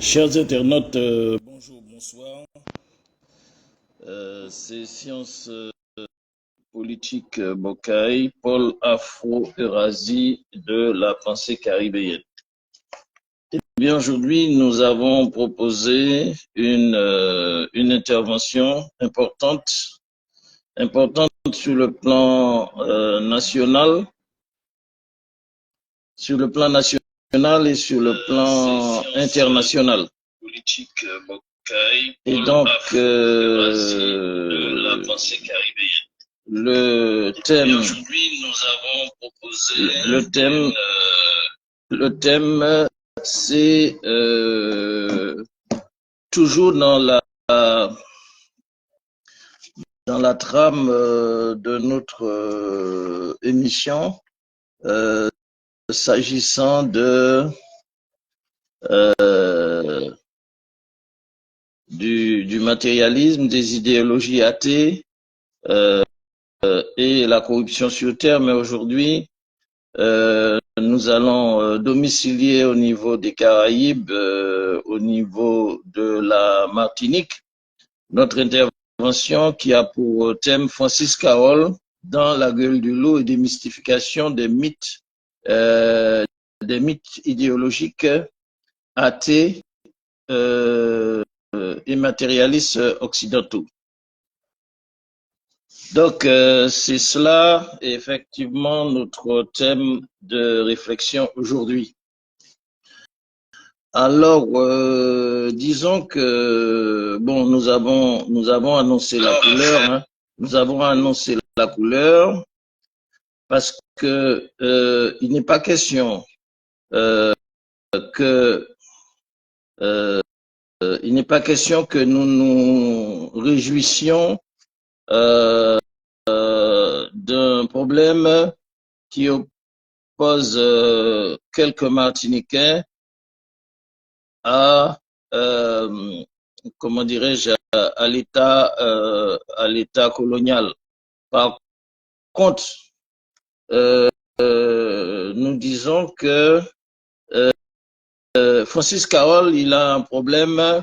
Chers internautes, bonjour, bonsoir. C'est Sciences Politiques Bocaï, Paul Afro-Eurasie de la pensée caribéenne. Eh bien, aujourd'hui, nous avons proposé une intervention importante sur le plan national, et sur le plan international. Politique et donc, le thème, aujourd'hui, nous avons proposé le thème, c'est toujours dans la trame de notre émission, s'agissant du matérialisme, des idéologies athées et la corruption sur Terre. Mais aujourd'hui, nous allons domicilier au niveau des Caraïbes, au niveau de la Martinique, notre intervention qui a pour thème Francis Carole dans la gueule du loup et démystification des mythes idéologiques athées et matérialistes occidentaux. Donc, c'est cela, effectivement, notre thème de réflexion aujourd'hui. Alors, disons que, bon, nous avons annoncé la couleur, hein. Nous avons annoncé la couleur parce que il n'est pas question que nous nous réjouissions d'un problème qui oppose quelques Martiniquais à comment dirais-je, à l'État colonial. Par contre, nous disons que Francis Carole, il a un problème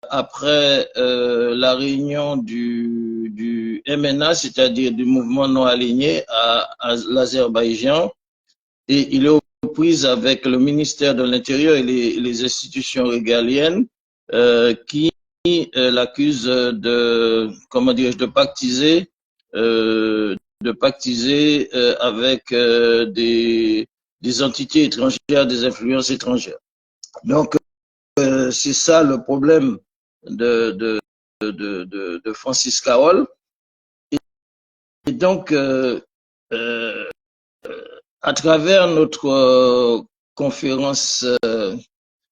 après la réunion du MNA, c'est-à-dire du mouvement non aligné à l'Azerbaïdjan, et il est aux prises avec le ministère de l'Intérieur et les institutions régaliennes qui l'accusent de, comment dirais-je, de pactiser avec des entités étrangères, des influences étrangères. Donc, c'est ça le problème de Francis Carole. Et donc, à travers notre conférence,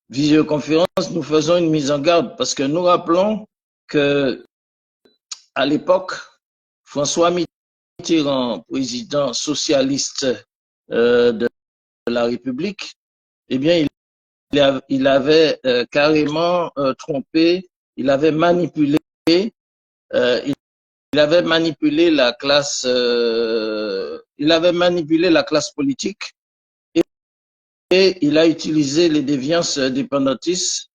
visioconférence, nous faisons une mise en garde parce que nous rappelons que à l'époque, François Mitterrand, président socialiste de la République, eh bien, il avait carrément trompé, il avait manipulé la classe, politique et il a utilisé les déviances dépendantistes,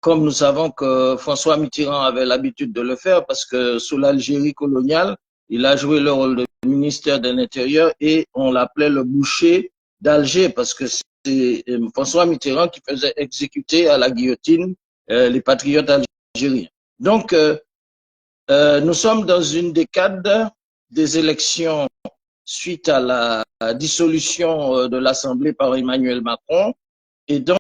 comme nous savons que François Mitterrand avait l'habitude de le faire, parce que sous l'Algérie coloniale, il a joué le rôle de ministère de l'Intérieur et on l'appelait le boucher d'Alger, parce que c'est François Mitterrand qui faisait exécuter à la guillotine les patriotes algériens. Donc, nous sommes dans une décade des élections suite à la dissolution de l'Assemblée par Emmanuel Macron. Et donc,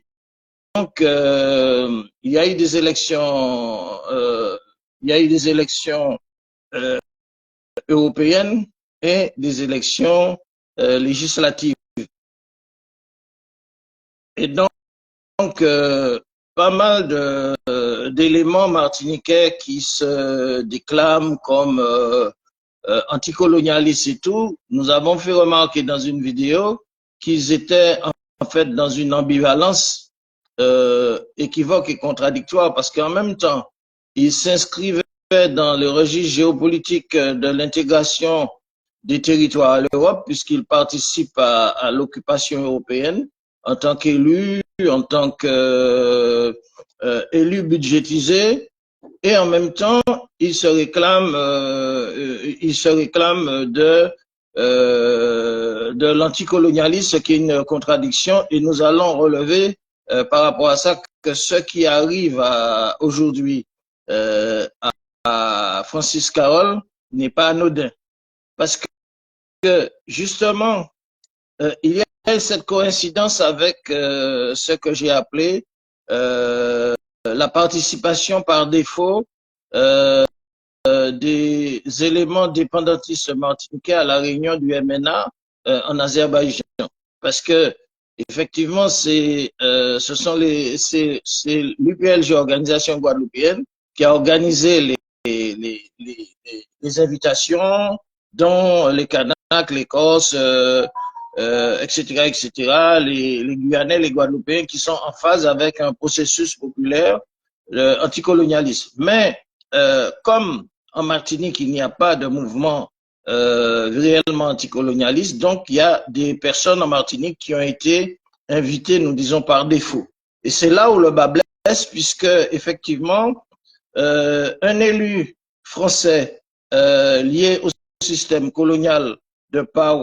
il y a eu des élections, européennes et des élections législatives. Et donc, pas mal d'éléments martiniquais qui se déclament comme anticolonialistes et tout, nous avons fait remarquer dans une vidéo qu'ils étaient en fait dans une ambivalence équivoque et contradictoire, parce qu'en même temps, ils s'inscrivaient dans le registre géopolitique de l'intégration des territoires à l'Europe, puisqu'ils participent à l'occupation européenne, en tant qu'élu, en tant qu'élu budgétisé, et en même temps, il se réclame de l'anticolonialisme, ce qui est une contradiction, et nous allons relever par rapport à ça que ce qui arrive aujourd'hui à Francis Carole n'est pas anodin. Parce que justement, il y a cette coïncidence avec ce que j'ai appelé la participation par défaut euh, des éléments dépendantistes martiniquais à la réunion du MNA en Azerbaïdjan. Parce que effectivement, ce sont c'est l'UPLG, Organisation Guadeloupéenne, qui a organisé les invitations dont les Kanaks, les Corses, etc., etc., les Guyanais, les Guadeloupéens qui sont en phase avec un processus populaire anticolonialiste. Mais comme en Martinique, il n'y a pas de mouvement réellement anticolonialiste, donc il y a des personnes en Martinique qui ont été invitées, nous disons, par défaut. Et c'est là où le bas blesse, puisque effectivement, un élu français lié au système colonial de par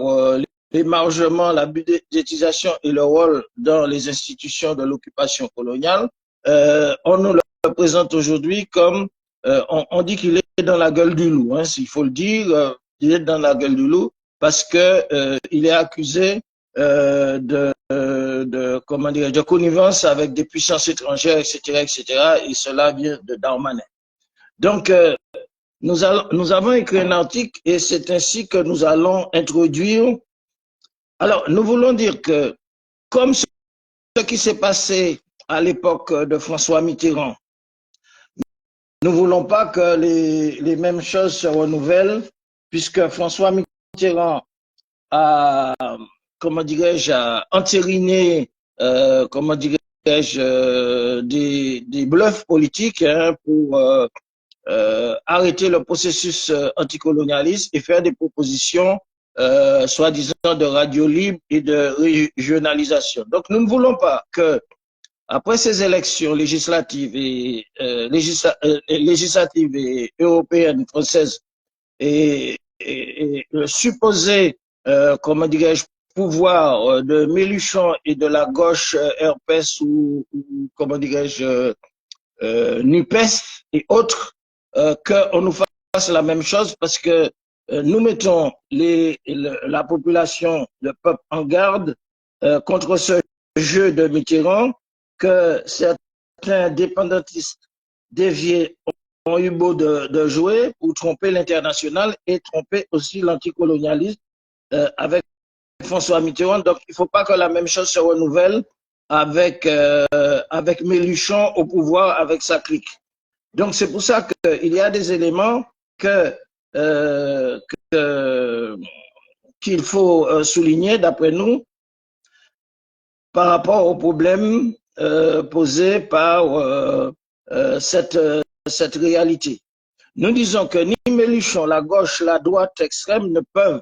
l'émargement, la budgétisation et le rôle dans les institutions de l'occupation coloniale, on nous le présente aujourd'hui comme on dit qu'il est dans la gueule du loup, hein, s'il faut le dire, il est dans la gueule du loup parce que il est accusé comment dire, de connivence avec des puissances étrangères, etc., etc. Et cela vient de Darmanin. Donc, nous avons écrit un article et c'est ainsi que nous allons introduire. Alors, nous voulons dire que, comme ce qui s'est passé à l'époque de François Mitterrand, nous ne voulons pas que les mêmes choses se renouvellent, puisque François Mitterrand a, comment dirais-je, a entériné, comment dirais-je, des bluffs politiques hein, pour arrêter le processus anticolonialiste et faire des propositions soi-disant de radio libre et de régionalisation. Donc nous ne voulons pas que après ces élections législatives législatives et européennes, françaises, et le supposé, comment dirais-je, pouvoir de Mélenchon et de la gauche RPS ou comment dirais-je, NUPES et autres, qu'on nous fasse la même chose parce que nous mettons la population, le peuple en garde contre ce jeu de Mitterrand que certains dépendantistes déviés ont eu beau de jouer pour tromper l'international et tromper aussi l'anticolonialisme avec François Mitterrand. Donc, il ne faut pas que la même chose se renouvelle avec Mélenchon au pouvoir, avec sa clique. Donc, c'est pour ça qu'il y a des éléments qu'il faut souligner, d'après nous, par rapport aux problèmes posés par cette réalité. Nous disons que ni Mélenchon, la gauche, la droite extrême ne peuvent,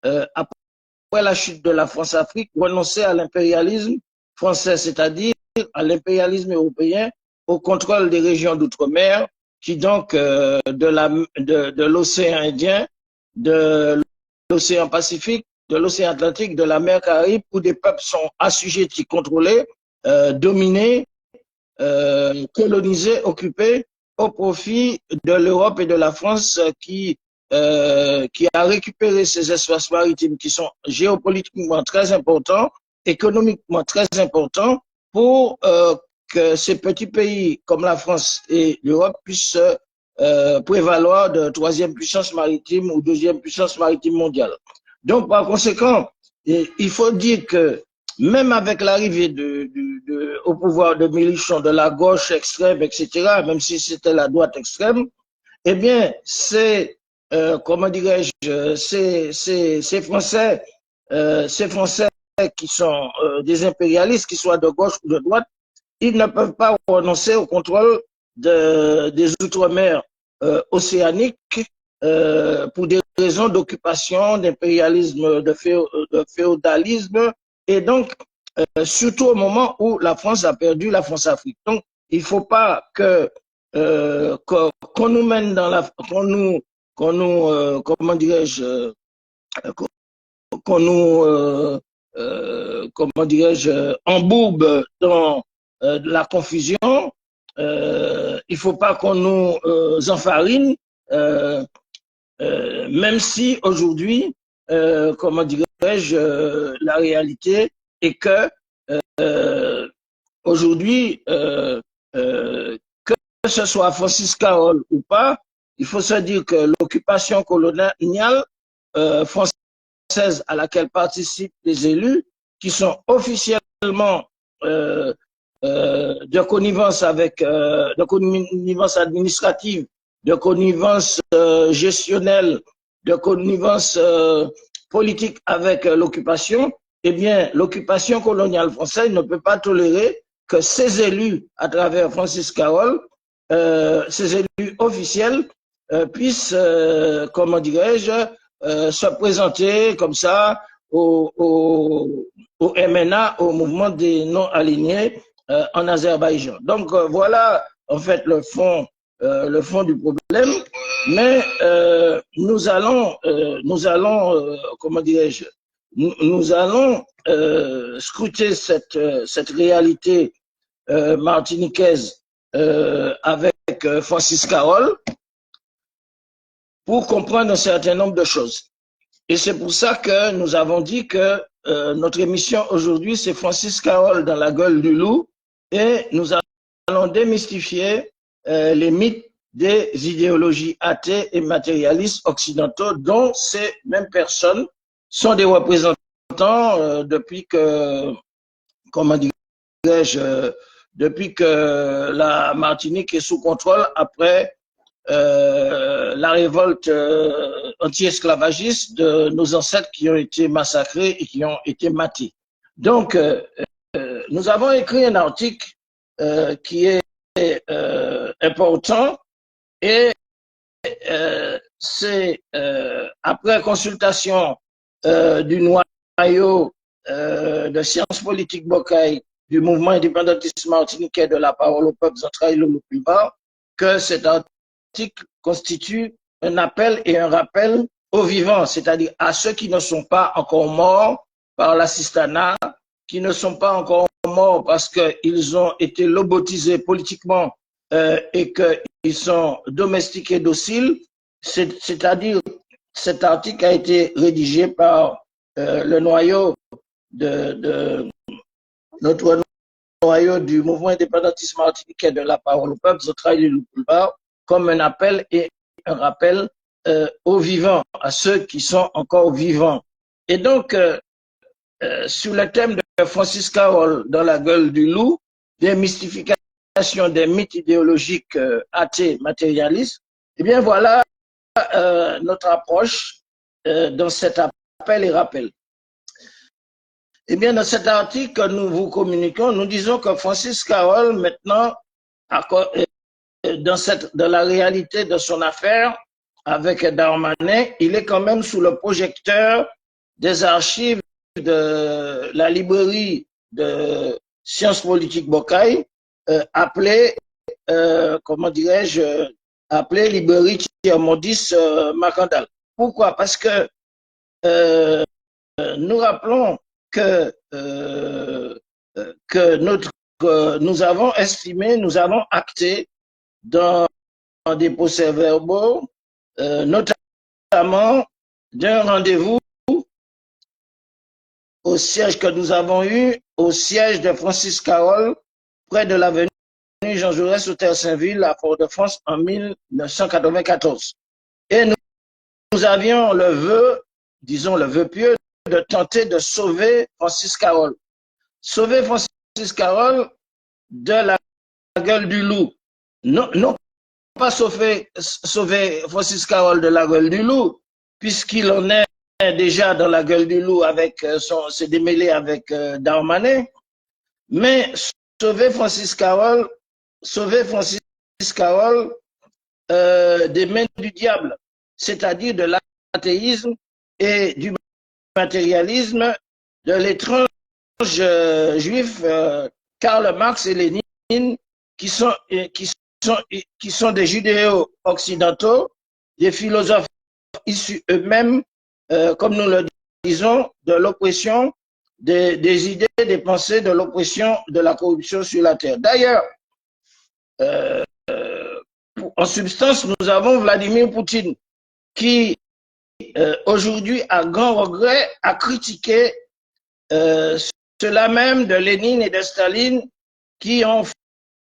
après la chute de la France-Afrique, renoncer à l'impérialisme français, c'est-à-dire à l'impérialisme européen, au contrôle des régions d'outre-mer, qui donc de l'océan Indien, de l'océan Pacifique, de l'océan Atlantique, de la mer Caraïbe, où des peuples sont assujettis, contrôlés, dominés, colonisés, occupés, au profit de l'Europe et de la France qui a récupéré ces espaces maritimes qui sont géopolitiquement très importants, économiquement très importants, pour que ces petits pays comme la France et l'Europe puissent prévaloir de troisième puissance maritime ou deuxième puissance maritime mondiale. Donc, par conséquent, il faut dire que même avec l'arrivée au pouvoir de Mélenchon, de la gauche extrême, etc., même si c'était la droite extrême, eh bien, comment dirais-je, ces Français qui sont des impérialistes, qu'ils soient de gauche ou de droite, ils ne peuvent pas renoncer au contrôle des outre-mer océaniques pour des raisons d'occupation, d'impérialisme, de féodalisme. Et donc, surtout au moment où la France a perdu la France-Afrique. Donc, il ne faut pas qu'on nous mène dans la, comment dirais-je, qu'on nous, comment dirais-je, embourbe dans la confusion. Il ne faut pas qu'on nous enfarine, même si aujourd'hui, comment dirais-je, la réalité est que aujourd'hui, que ce soit Francis Carole ou pas, il faut se dire que l'occupation coloniale française à laquelle participent les élus, qui sont officiellement de connivence avec, de connivence administrative, de connivence gestionnelle, de connivence politique avec l'occupation, eh bien, l'occupation coloniale française ne peut pas tolérer que ces élus, à travers Francis Carole, ces élus officiels puissent, comment dirais-je, se présenter comme ça au MNA, au mouvement des non-alignés en Azerbaïdjan. Donc voilà en fait le fond du problème. Mais nous allons, comment dirais-je, nous allons scruter cette réalité martiniquaise avec Francis Carole pour comprendre un certain nombre de choses. Et c'est pour ça que nous avons dit que notre émission aujourd'hui, c'est Francis Carole dans la gueule du loup, et nous allons démystifier les mythes des idéologies athées et matérialistes occidentaux, dont ces mêmes personnes sont des représentants depuis que, comment dirais-je, depuis que la Martinique est sous contrôle après la révolte anti-esclavagiste de nos ancêtres qui ont été massacrés et qui ont été matés. Donc, nous avons écrit un article qui est important, et c'est après consultation du noyau de sciences politiques Bocaille, du mouvement indépendantiste martiniquais de la parole au peuple central le plus bas, que cet article constitue un appel et un rappel aux vivants, c'est-à-dire à ceux qui ne sont pas encore morts par l'assistanat, qui ne sont pas encore morts parce qu'ils ont été lobotisés politiquement et qu'ils sont domestiqués dociles, c'est-à-dire cet article a été rédigé par le noyau de notre noyau du mouvement indépendantiste martiniquais de la parole au peuple, comme un appel et un rappel aux vivants, à ceux qui sont encore vivants. Et donc, sur le thème de Francis Carole dans la gueule du loup, des mystifications des mythes idéologiques athées matérialistes, eh bien voilà notre approche dans cet appel et rappel. Eh bien, dans cet article que nous vous communiquons, nous disons que Francis Carole, maintenant, dans la réalité de son affaire avec Darmanin, il est quand même sous le projecteur des archives de la librairie de sciences politiques Bocaille, appelée, comment dirais-je, appelée librairie Thiermodis Macandal. Pourquoi? Parce que nous rappelons que nous avons estimé, nous avons acté dans des procès-verbaux, notamment d'un rendez-vous au siège que nous avons eu, au siège de Francis Carole, près de l'avenue Jean Jaurès, au Terre-Saint-Ville, à Fort-de-France, en 1994. Et nous avions le vœu, disons le vœu pieux, de tenter de sauver Francis Carole. Sauver Francis Carole de la gueule du loup. Non pas sauver Francis Carole de la gueule du loup, puisqu'il en est déjà dans la gueule du loup avec s'est démêlé avec Darmanin, mais sauver Francis Carole des mains du diable, c'est-à-dire de l'athéisme et du matérialisme, de l'étrange juifs, Karl Marx et Lénine, qui sont, qui sont des judéo-occidentaux, des philosophes issus eux-mêmes, comme nous le disons, de l'oppression, des idées, des pensées, de l'oppression, de la corruption sur la terre. D'ailleurs, en substance, nous avons Vladimir Poutine qui, aujourd'hui, à grand regret, a critiqué cela même de Lénine et de Staline qui ont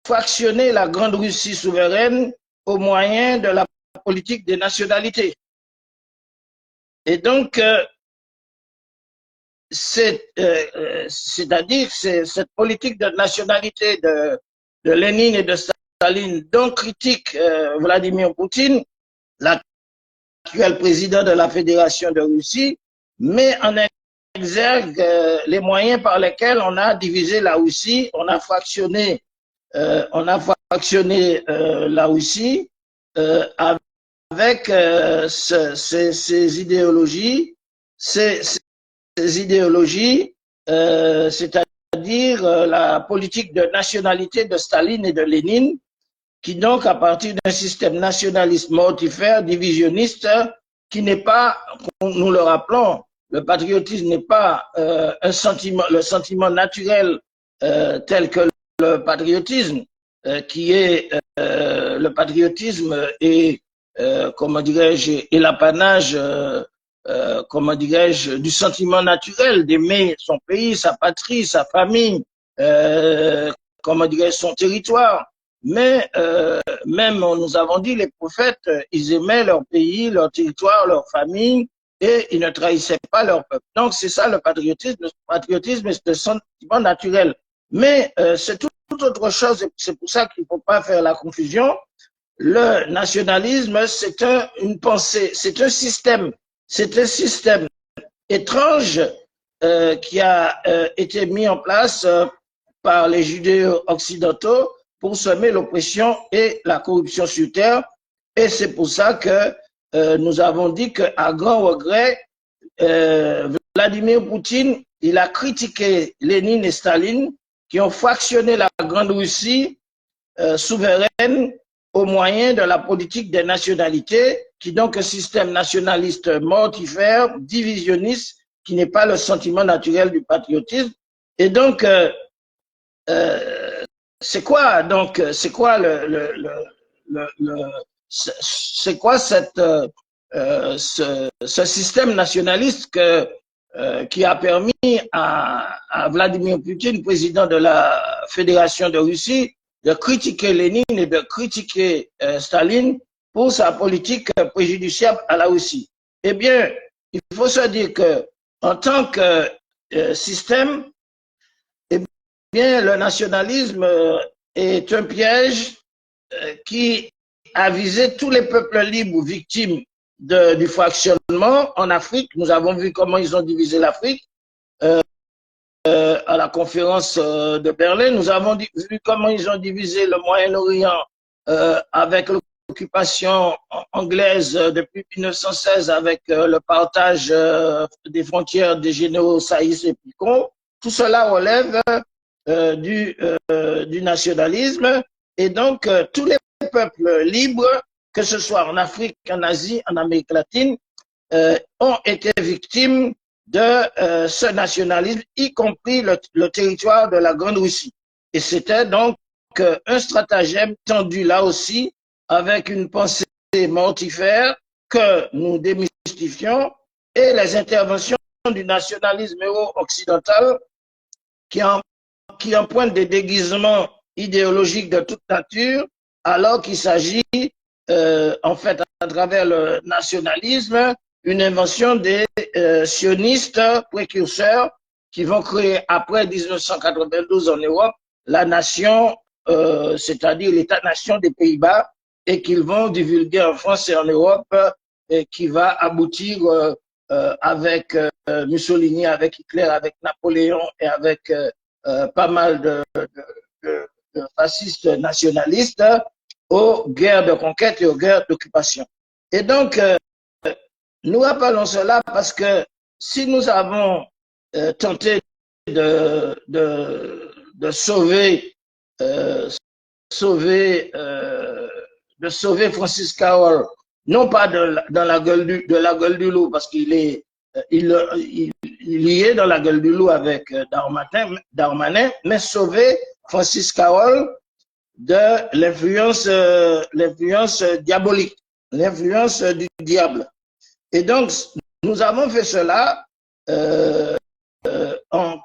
fractionné la grande Russie souveraine au moyen de la politique des nationalités. Et donc, c'est-à-dire cette politique de nationalité de Lénine et de Staline dont critique Vladimir Poutine, l'actuel président de la Fédération de Russie, met en exergue les moyens par lesquels on a divisé la Russie, on a fractionné la Russie avec ces idéologies, c'est-à-dire la politique de nationalité de Staline et de Lénine, qui donc, à partir d'un système nationaliste mortifère, divisionniste, qui n'est pas, nous le rappelons, le patriotisme n'est pas un sentiment, le sentiment naturel tel que le patriotisme, qui est le patriotisme et comment dirais-je, et l'apanage comment dirais-je, du sentiment naturel d'aimer son pays, sa patrie, sa famille, comment dirais-je, son territoire. Mais même, nous avons dit, les prophètes, ils aimaient leur pays, leur territoire, leur famille, et ils ne trahissaient pas leur peuple. Donc, c'est ça le patriotisme. Le patriotisme, c'est le sentiment naturel. Mais c'est tout autre chose, et c'est pour ça qu'il ne faut pas faire la confusion. Le nationalisme, c'est une pensée, c'est un système étrange qui a été mis en place par les judéo-occidentaux pour semer l'oppression et la corruption sur terre. Et c'est pour ça que nous avons dit qu'à grand regret, Vladimir Poutine, il a critiqué Lénine et Staline qui ont fractionné la Grande Russie souveraine au moyen de la politique des nationalités, qui est donc un système nationaliste mortifère, divisionniste, qui n'est pas le sentiment naturel du patriotisme. Et donc, c'est quoi c'est quoi ce système nationaliste qui a permis à Vladimir Poutine, président de la Fédération de Russie, de critiquer Lénine et de critiquer Staline pour sa politique préjudiciable à la Russie. Eh bien, il faut se dire que en tant que système, eh bien, le nationalisme est un piège qui a visé tous les peuples libres victimes du fractionnement en Afrique. Nous avons vu comment ils ont divisé l'Afrique à la conférence de Berlin. Nous avons vu comment ils ont divisé le Moyen-Orient avec l'occupation anglaise depuis 1916 avec le partage des frontières des généraux Saïs et Picot. Tout cela relève du nationalisme et donc tous les peuples libres, que ce soit en Afrique, en Asie, en Amérique latine, ont été victimes de ce nationalisme, y compris le territoire de la Grande Russie. Et c'était donc un stratagème tendu là aussi, avec une pensée mortifère que nous démystifions, et les interventions du nationalisme euro-occidental qui empruntent des déguisements idéologiques de toute nature, alors qu'il s'agit en fait à travers le nationalisme une invention des sionistes précurseurs qui vont créer après 1992 en Europe la nation, c'est-à-dire l'État-nation des Pays-Bas, et qu'ils vont divulguer en France et en Europe, et qui va aboutir avec Mussolini, avec Hitler, avec Napoléon et avec pas mal de fascistes nationalistes aux guerres de conquête et aux guerres d'occupation. Et donc, nous rappelons cela parce que si nous avons tenté de sauver, de sauver Francis Carole, non pas dans la gueule de la gueule du loup, parce qu'il est il y est dans la gueule du loup avec Darmanin, mais sauver Francis Carole de l'influence diabolique, l'influence du diable. Et donc, nous avons fait cela en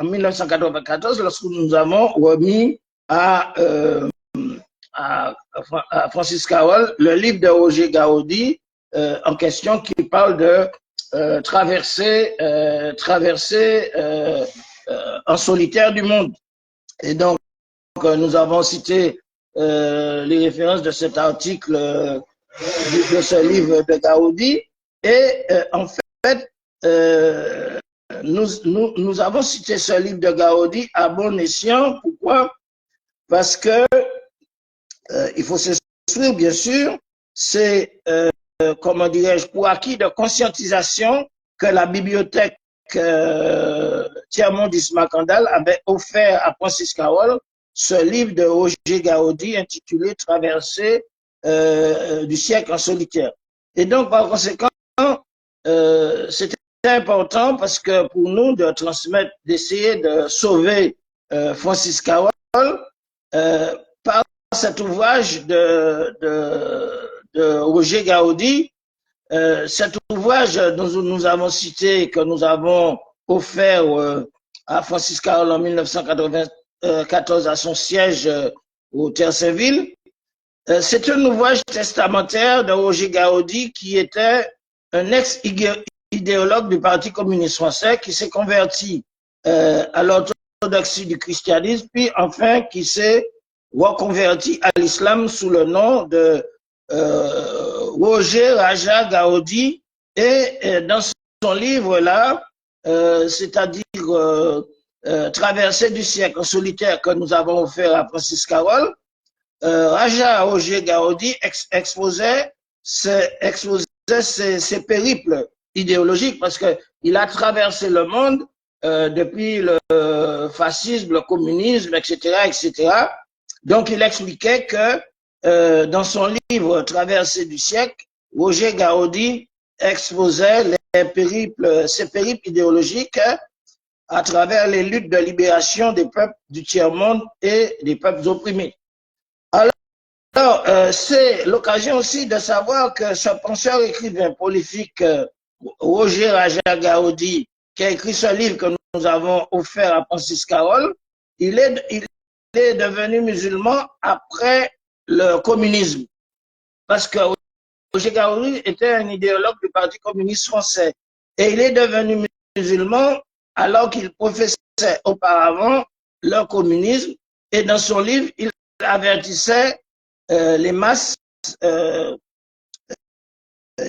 1994, lorsque nous avons remis à Francis Carole le livre de Roger Gaudi en question, qui parle de traverser en solitaire du monde. Et donc, nous avons cité les références de cet article de ce livre de Gaudi. Et en fait, nous avons cité ce livre de Gaudi à bon escient. Pourquoi? Parce que il faut s'instruire, bien sûr, c'est, comment dirais-je, pour acquis de conscientisation que la bibliothèque Tiers-Monde d'Isma Kandal avait offert à Francis Carole ce livre de Roger Gaudi intitulé Traversée du siècle en solitaire. Et donc, par conséquent, c'était important parce que pour nous de transmettre, d'essayer de sauver Francis Carole par cet ouvrage de Roger Gaudi, cet ouvrage dont nous avons cité, que nous avons offert à Francis Carole en 1994 à son siège au Terre-Saint-Ville, c'est un ouvrage testamentaire de Roger Gaudi qui était un ex-idéologue du Parti communiste français qui s'est converti à l'orthodoxie du christianisme, puis enfin qui s'est reconverti à l'islam sous le nom de Roger Raja Gaudi. Et dans son livre-là, c'est-à-dire Traversée du siècle en solitaire, que nous avons offert à Francis Carole, Raja Roger Gaudi exposait ses périples idéologiques, parce qu'il a traversé le monde depuis le fascisme, le communisme, etc., etc. Donc, il expliquait que dans son livre Traversée du siècle, Roger Gaudi exposait ses périples idéologiques à travers les luttes de libération des peuples du tiers-monde et des peuples opprimés. Alors, c'est l'occasion aussi de savoir que ce penseur écrivain prolifique, Roger Raja Gaudi, qui a écrit ce livre que nous avons offert à Francis Carole, il est devenu musulman après le communisme. Parce que Roger Gaudi était un idéologue du Parti communiste français. Et il est devenu musulman alors qu'il professait auparavant le communisme. Et dans son livre, il avertissait les masses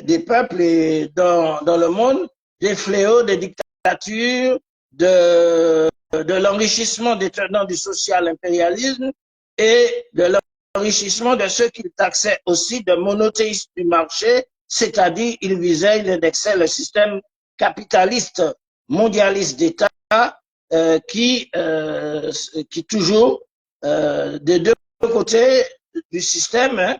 des peuples dans le monde des fléaux, des dictatures, de l'enrichissement des tenants du social impérialisme et de l'enrichissement de ceux qu'il taxait aussi de monothéistes du marché, c'est-à-dire il visait, il indexait le système capitaliste mondialiste d'État qui toujours des deux côtés du système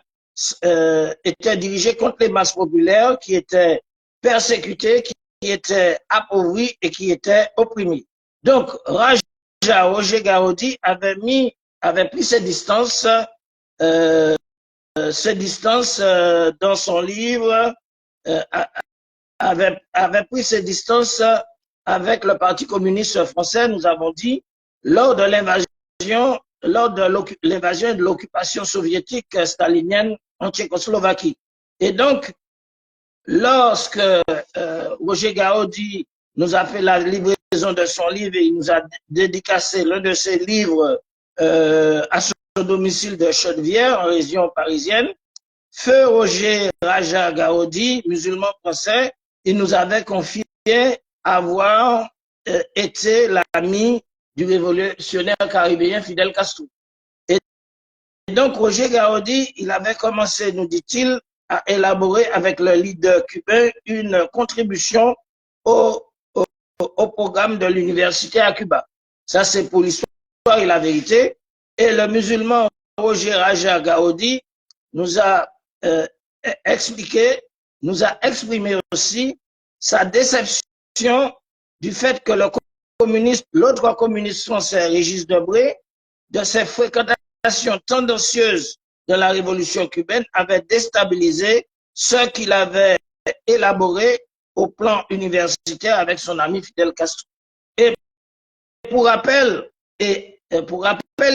était dirigé contre les masses populaires qui étaient persécutées, qui étaient appauvries et qui étaient opprimées. Donc, Roger Gaudi avait pris ses distances dans son livre, avait pris ses distances avec le Parti communiste français, nous avons dit, lors de l'invasion et de l'occupation soviétique stalinienne en Tchécoslovaquie. Et donc, lorsque Roger Gaudi nous a fait la livraison de son livre et il nous a dédicacé l'un de ses livres à son domicile de Chaudevière, en région parisienne, feu Roger Raja Gaudi, musulman français, il nous avait confié avoir été l'ami du révolutionnaire caribéen Fidel Castro. Et donc Roger Gaudi, il avait commencé, nous dit-il, à élaborer avec le leader cubain une contribution au au programme de l'université à Cuba. Ça, c'est pour l'histoire et la vérité. Et le musulman Roger Raja Gaudi nous a expliqué, nous a exprimé aussi sa déception du fait que l'autre communiste français, Régis Debray, de ses fréquentations tendancieuses de la révolution cubaine, avait déstabilisé ce qu'il avait élaboré au plan universitaire avec son ami Fidel Castro. Et pour rappel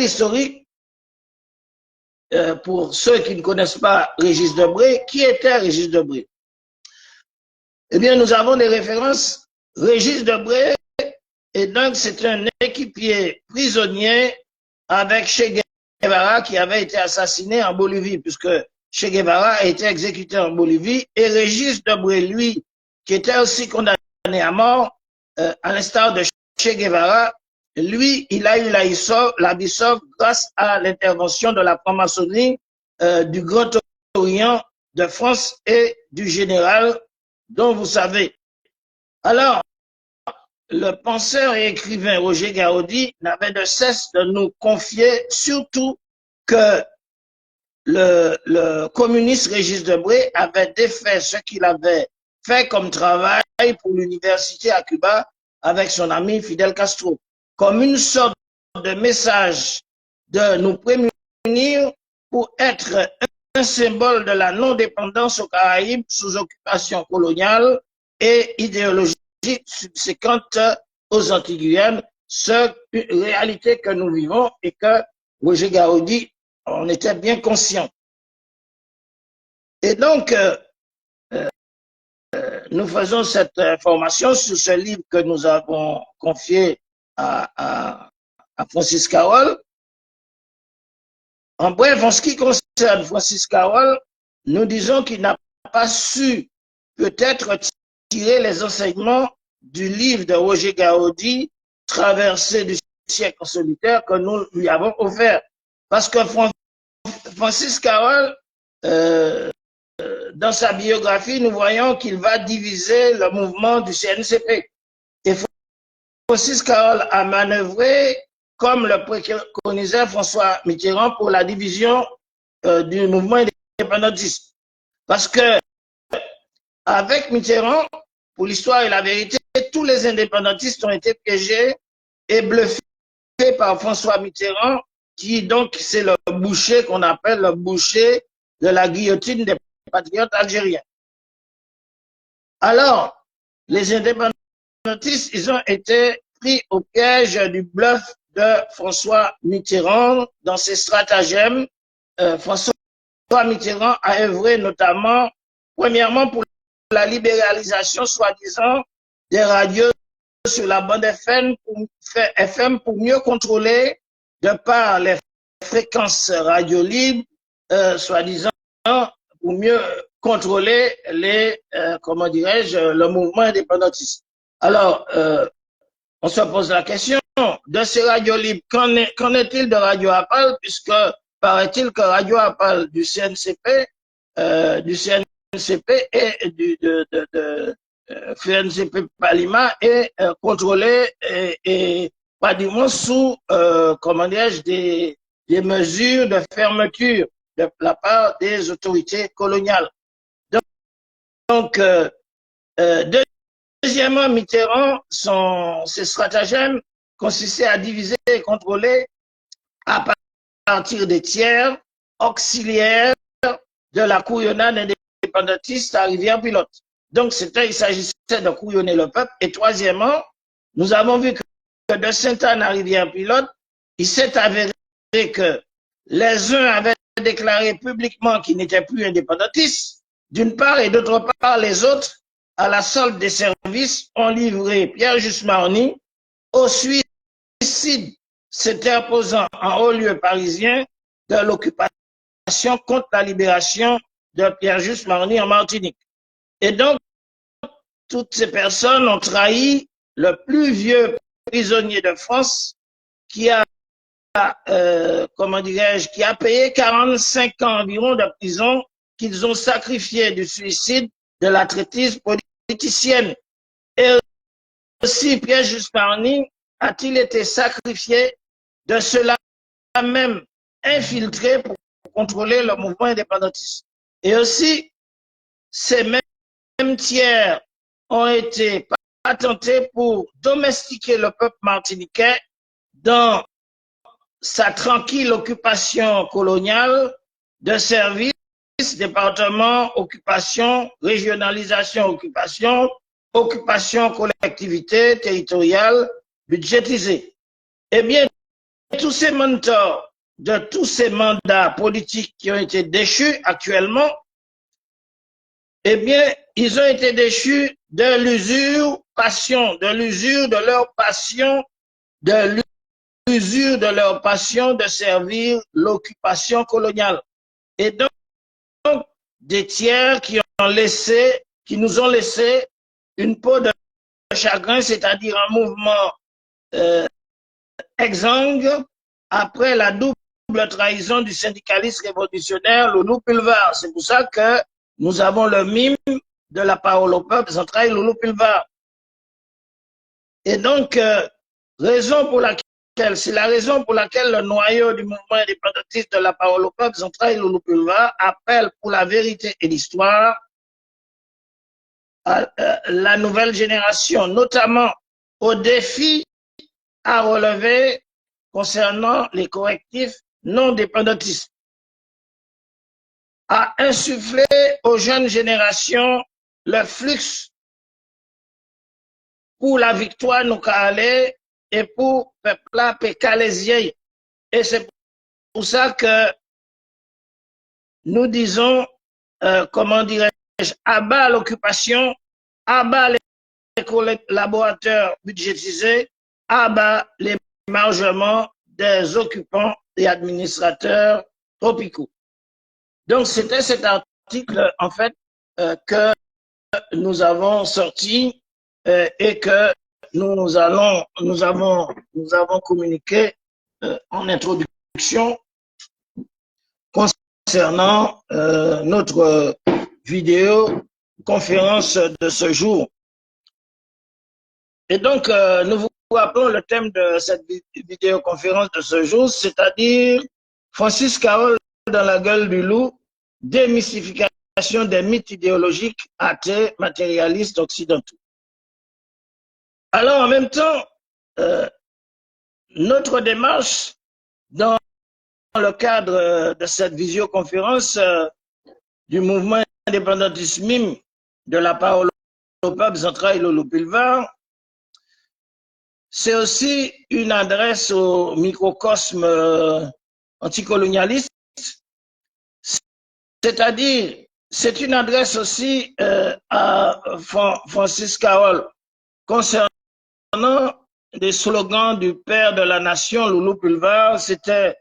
historique, pour ceux qui ne connaissent pas Régis Debray, qui était Régis Debray? Eh bien, nous avons des références. Régis Debray, et donc c'est un équipier prisonnier avec Che Guevara qui avait été assassiné en Bolivie, puisque Che Guevara a été exécuté en Bolivie, et Régis Debray, lui, qui était aussi condamné à mort, à l'instar de Che Guevara, lui, il a eu la vie sauve grâce à l'intervention de la franc-maçonnerie du Grand Orient de France et du général dont vous savez. Alors, le penseur et écrivain Roger Gaudi n'avait de cesse de nous confier surtout que le communiste Régis Debray avait défait ce qu'il avait fait comme travail pour l'université à Cuba avec son ami Fidel Castro, comme une sorte de message de nous prémunir pour être un symbole de la non-dépendance aux Caraïbes sous occupation coloniale et idéologique subséquente aux Antilles-Guyane, réalité que nous vivons et que Roger Gaudi on était bien conscient. Et donc, nous faisons cette formation sur ce livre que nous avons confié à Francis Carroll. En bref, en ce qui concerne Francis Carroll, nous disons qu'il n'a pas su peut-être tirer les enseignements du livre de Roger Gaudi, Traversée du siècle solitaire, que nous lui avons offert. Parce que Francis Carroll, dans sa biographie, nous voyons qu'il va diviser le mouvement du CNCP. Et Francis Carroll a manœuvré comme le préconisait François Mitterrand pour la division du mouvement indépendantiste. Parce que avec Mitterrand, pour l'histoire et la vérité, tous les indépendantistes ont été piégés et bluffés par François Mitterrand, qui donc c'est le boucher qu'on appelle le boucher de la guillotine des patriotes algériens. Alors, les indépendantistes, ils ont été pris au piège du bluff de François Mitterrand dans ses stratagèmes. François Mitterrand a œuvré notamment, premièrement, pour la libéralisation, soi-disant, des radios sur la bande FM pour mieux contrôler, de par les fréquences radio libres, soi-disant, pour mieux contrôler comment dirais-je, le mouvement indépendantiste. Alors, on se pose la question de ces radios libres. Qu'en est-il de Radio Apal, puisque paraît-il que Radio Apal du CNCP et du FNCP Palima est contrôlé et pratiquement sous, comment dirais-je, des mesures de fermeture de la part des autorités coloniales. Donc, deuxièmement, Mitterrand, ses stratagèmes consistaient à diviser et contrôler à partir des tiers auxiliaires de la couillonnade indépendantiste à Rivière-Pilote. Donc, il s'agissait de couillonner le peuple. Et troisièmement, nous avons vu que de Sainte-Anne à Rivière-Pilote, il s'est avéré que les uns avaient déclaré publiquement qu'ils n'étaient plus indépendantistes, d'une part, et d'autre part, les autres, à la solde des services, ont livré Pierre Just-Marny au suicide, s'interposant en haut lieu parisien de l'occupation contre la libération de Pierre Just-Marny en Martinique. Et donc, toutes ces personnes ont trahi le plus vieux prisonnier de France qui a, comment dirais-je, qui a payé 45 ans environ de prison qu'ils ont sacrifié du suicide de la traîtrise politicienne. Et aussi Pierre Jusparny a-t-il été sacrifié de cela même infiltré pour contrôler le mouvement indépendantiste. Et aussi, ces mêmes tiers ont été patentés pour domestiquer le peuple martiniquais dans sa tranquille occupation coloniale de services, département, occupation, régionalisation, occupation, collectivité territoriale, budgétisée. Eh bien, tous ces mentors de tous ces mandats politiques qui ont été déchus actuellement, eh bien, ils ont été déchus de l'usurpation, de l'usure de leur passion, de l'usure de leur passion de servir l'occupation coloniale. Et donc, des tiers qui nous ont laissé une peau de chagrin, c'est-à-dire un mouvement exsangue après la double trahison du syndicaliste révolutionnaire Loulou Pulvar. C'est pour ça que nous avons le mime de la parole au peuple, ils ont trahi Loulou Pulvar. Et donc, c'est la raison pour laquelle le noyau du mouvement indépendantiste de la parole au peuple, ils ont trahi Loulou Pulvar, appelle pour la vérité et l'histoire la nouvelle génération, notamment au défi à relever concernant les correctifs non dépendantistes, à insuffler aux jeunes générations le flux pour la victoire nous aller et pour peuple pécalésien. Et c'est pour ça que nous disons, comment dirais-je, abat l'occupation, abat les collaborateurs budgétisés, abat les margements des occupants et administrateurs tropicaux. Donc, c'était cet article, en fait, que nous avons sorti et que nous avons communiqué en introduction concernant notre vidéo conférence de ce jour. Et donc, nous vous rappelons le thème de cette vidéoconférence de ce jour, c'est-à-dire Francis Carole dans la gueule du loup, démystification des mythes idéologiques athées, matérialistes occidentaux. Alors, en même temps, notre démarche dans le cadre de cette visioconférence du mouvement indépendantiste MIM de la parole au peuple central Loulou Pulvar, c'est aussi une adresse au microcosme anticolonialiste, c'est-à-dire c'est une adresse aussi à Francis Carole concernant des slogans du père de la nation, Loulou Pulvar. C'était,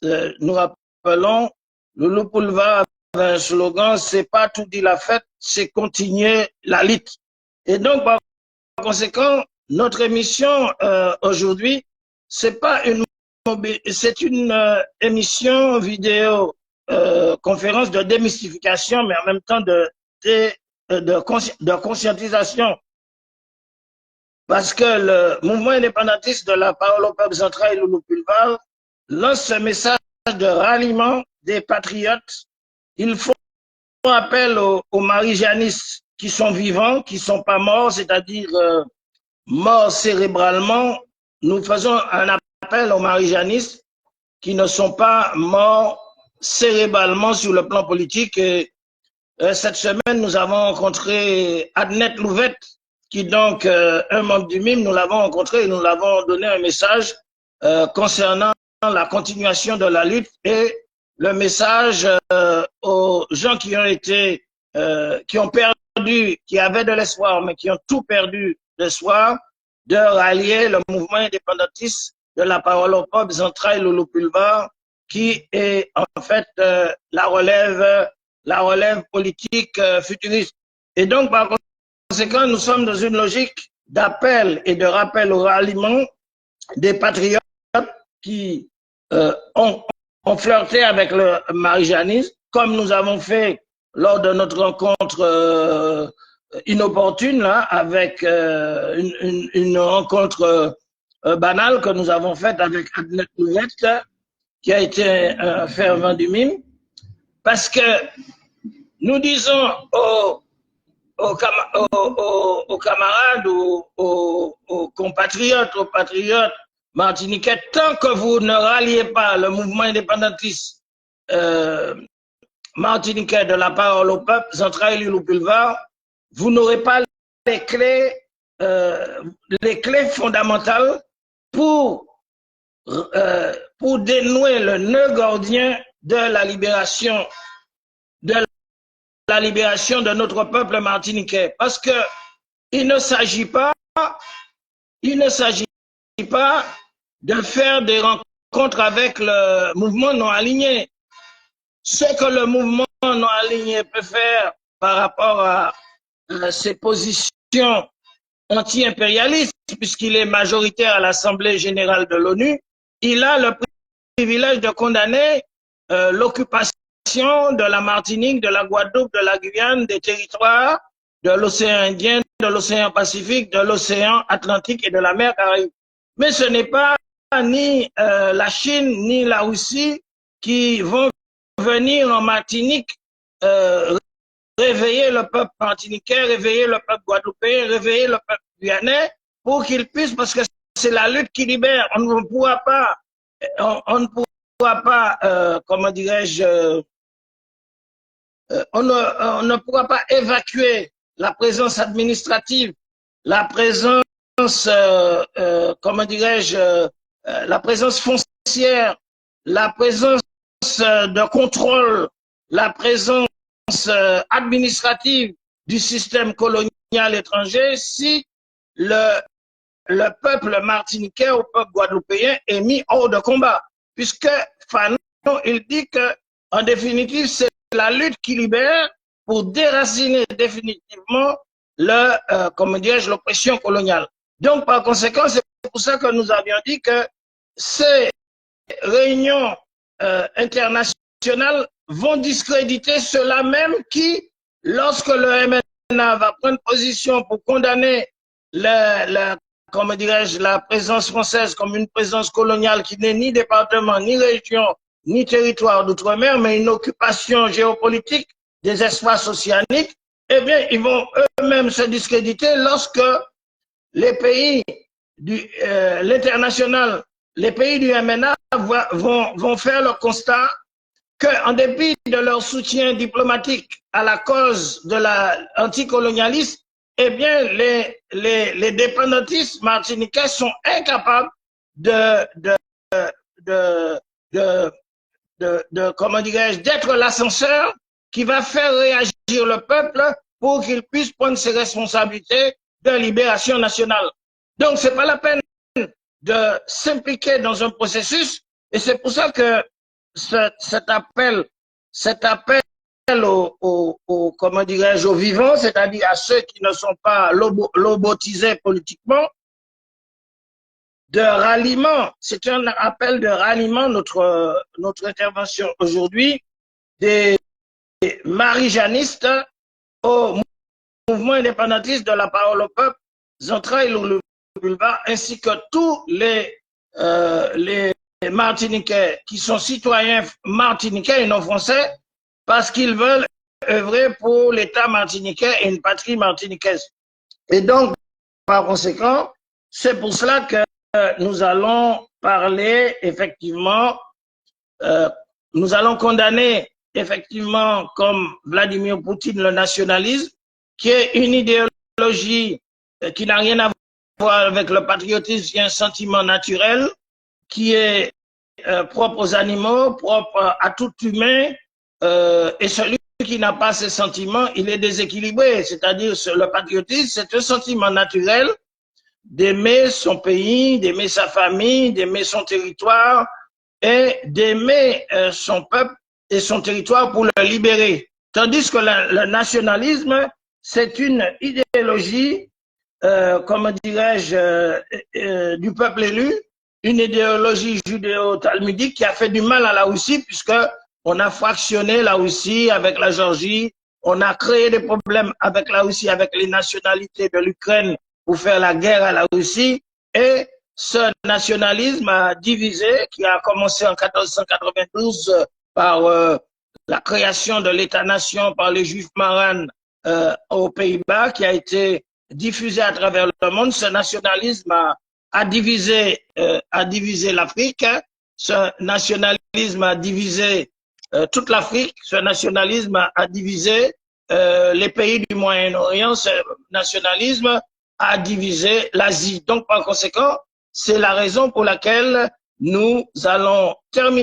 nous rappelons, Loulou Pulvar avait un slogan, c'est pas tout dit la fête, c'est continuer la lutte. Et donc, par conséquent, notre émission aujourd'hui, c'est une émission vidéo conférence de démystification, mais en même temps de conscientisation. Parce que le mouvement indépendantiste de la parole au peuple central, Loulou Pulvar, lance ce message de ralliement des patriotes. Ils font appel aux marijanistes qui sont vivants, qui ne sont pas morts, c'est-à-dire morts cérébralement. Nous faisons un appel aux marijanistes qui ne sont pas morts cérébralement sur le plan politique. Et, cette semaine, nous avons rencontré Adnet Louvette, qui donc, un membre du MIM, nous l'avons rencontré et nous l'avons donné un message concernant la continuation de la lutte et le message aux gens qui ont été, qui ont perdu, qui avaient de l'espoir, mais qui ont tout perdu d'espoir, de rallier le mouvement indépendantiste de la parole au peuple, Central Loulou Pulvar, qui est en fait la relève politique futuriste. Et donc, par conséquent, nous sommes dans une logique d'appel et de rappel au ralliement des patriotes qui ont flirté avec le marijanisme, comme nous avons fait lors de notre rencontre inopportune là, avec une rencontre banale que nous avons faite avec Adnet Nouvette, qui a été un fervent du mime, parce que nous disons aux camarades, aux compatriotes, aux patriotes martiniquais, tant que vous ne ralliez pas le mouvement indépendantiste martiniquais de la parole au peuple, Central et Pulvar, vous n'aurez pas les clés fondamentales pour dénouer le nœud gordien de la libération de notre peuple martiniquais. Parce que il ne s'agit pas de faire des rencontres avec le mouvement non aligné. Ce que le mouvement non aligné peut faire par rapport à ses positions anti-impérialistes, puisqu'il est majoritaire à l'Assemblée générale de l'ONU, il a le privilège de condamner l'occupation de la Martinique, de la Guadeloupe, de la Guyane, des territoires de l'océan Indien, de l'océan Pacifique, de l'océan Atlantique et de la mer Caraïbe. Mais ce n'est pas ni la Chine ni la Russie qui vont venir en Martinique réveiller le peuple martiniquais, réveiller le peuple guadeloupéen, réveiller le peuple guyanais pour qu'ils puissent, parce que c'est la lutte qui libère. On ne pourra pas, comment dirais-je, on ne pourra pas évacuer la présence administrative, la présence, comment dirais-je, la présence foncière, la présence de contrôle, la présence administrative du système colonial étranger si le peuple martiniquais ou peuple guadeloupéen est mis hors de combat. Puisque Fanon, il dit que, en définitive, c'est la lutte qui libère pour déraciner définitivement comment dirais-je, l'oppression coloniale. Donc, par conséquent, c'est pour ça que nous avions dit que ces réunions internationales vont discréditer ceux-là même qui, lorsque le MNA va prendre position pour condamner comment dirais-je, la présence française comme une présence coloniale qui n'est ni département, ni région, ni territoire d'outre-mer, mais une occupation géopolitique des espaces océaniques, eh bien, ils vont eux-mêmes se discréditer lorsque les pays l'international, les pays du MNA vont faire le constat qu'en dépit de leur soutien diplomatique à la cause de l'anticolonialisme, eh bien, les dépendantistes martiniquais sont incapables comment dirais-je, d'être l'ascenseur qui va faire réagir le peuple pour qu'il puisse prendre ses responsabilités de libération nationale. Donc, c'est pas la peine de s'impliquer dans un processus, et c'est pour ça que cet appel comment dirais-je, aux vivants, c'est-à-dire à ceux qui ne sont pas lobotisés politiquement, de ralliement. C'est un appel de ralliement, notre intervention aujourd'hui, des marijanistes au mouvement indépendantiste de la parole au peuple, Zantra et Lulba, ainsi que tous les Martiniquais qui sont citoyens martiniquais et non français, parce qu'ils veulent œuvrer pour l'État martiniquais et une patrie martiniquaise. Et donc, par conséquent, c'est pour cela que nous allons parler effectivement, nous allons condamner effectivement comme Vladimir Poutine le nationalisme, qui est une idéologie qui n'a rien à voir avec le patriotisme, qui est un sentiment naturel, qui est propre aux animaux, propre à tout humain, et celui qui n'a pas ces sentiments, il est déséquilibré. C'est-à-dire le patriotisme, c'est un sentiment naturel d'aimer son pays, d'aimer sa famille, d'aimer son territoire et d'aimer son peuple et son territoire pour le libérer. Tandis que le nationalisme, c'est une idéologie, comment dirais-je, du peuple élu, une idéologie judéo-talmudique qui a fait du mal à la Russie, puisque on a fractionné la Russie avec la Géorgie, On a créé des problèmes avec la Russie, avec les nationalités de l'Ukraine pour faire la guerre à la Russie. Et ce nationalisme a divisé, qui a commencé en 1492 par la création de l'État-nation par les Juifs marans aux Pays-Bas, qui a été diffusé à travers le monde. Ce nationalisme a divisé l'Afrique. Ce nationalisme a divisé toute l'Afrique. Ce nationalisme a divisé les pays du Moyen-Orient. Ce nationalisme a divisé l'Asie. Donc, par conséquent, c'est la raison pour laquelle nous allons terminer